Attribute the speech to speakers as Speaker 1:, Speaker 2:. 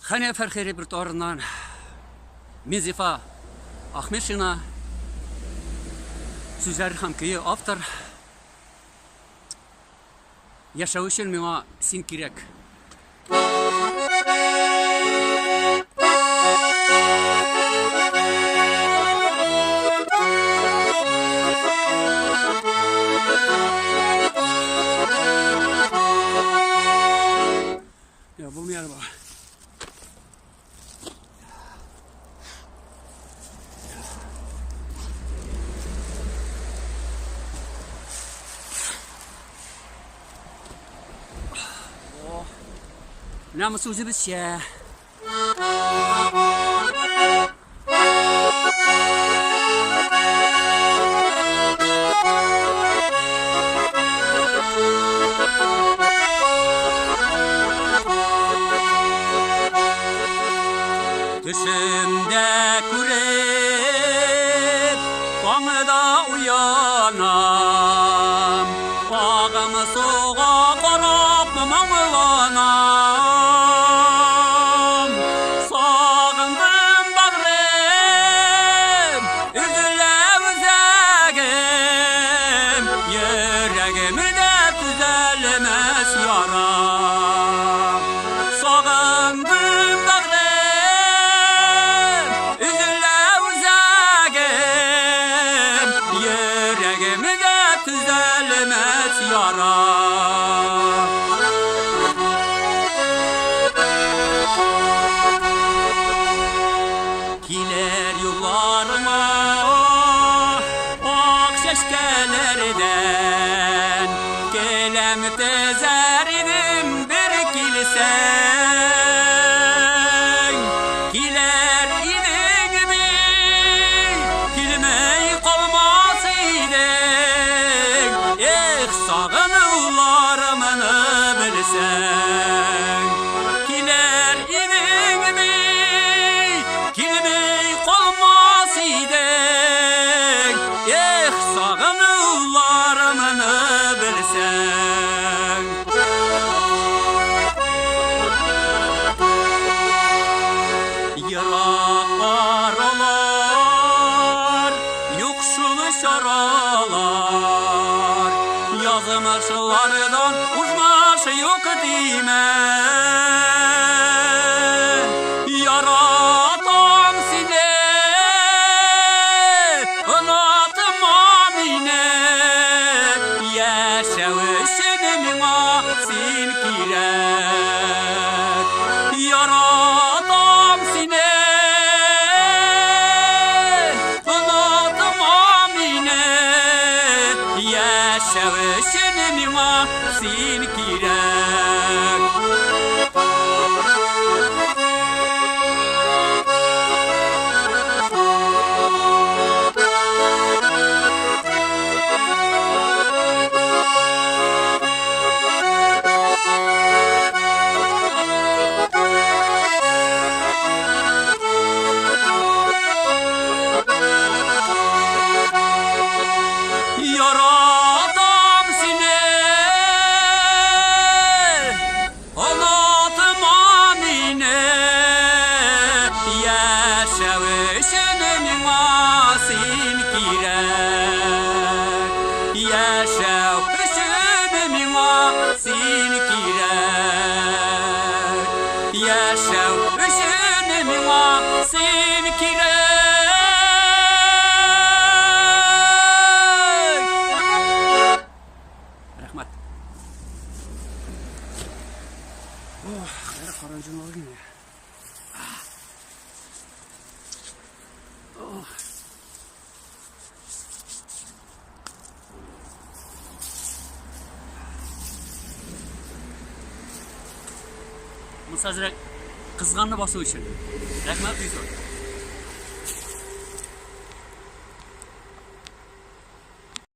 Speaker 1: Хане Ферхери Брторнан, Мизифа Ахмешина, Сүзәр Хамкие автор. Яшау өчен миңа син кирәк. Ya bulmayalım bak. Namusuzu bir şey. Düşümde kurep, kanıda uyanam. Bağımı soğuğa qarab mağlanam. Sağındım bağrım, üzüle üzegim. Yüreğimi de düzelmez yaram. Sağındım bağrım, üzüle üzegim. Yüreğimi de düzelmez yaram. Kiler yollarıma ak şeşkelerden. Kelem tezer idim bir kilisen. Kiler idin mi kilmeyi kalmaz idin. Sağınılarımını bilsen. Kiler idin mi kilmeyi kalmaz idin. Sağınılarımını bilsen. Yıraklar olar, yoksul şaralar. Yazmışlardan uzmaş yok deymen. Yaratam seni, ınadım amine. Yaşav üçün miňa sen kirek. Yaratam seni, ınadım amine. Yaşav üçün miňa sen kirek. Yaratam seni, anadım amine. Yaşav üçün miňa sen kirek. Yaşav üçün miňa sen kirek. Yaşav üçün miňa sen kirek. Rahmat. Oh, hayır karancın oldu yine. Oh. Musazirek kızganını basığı için. Rahmat duysun.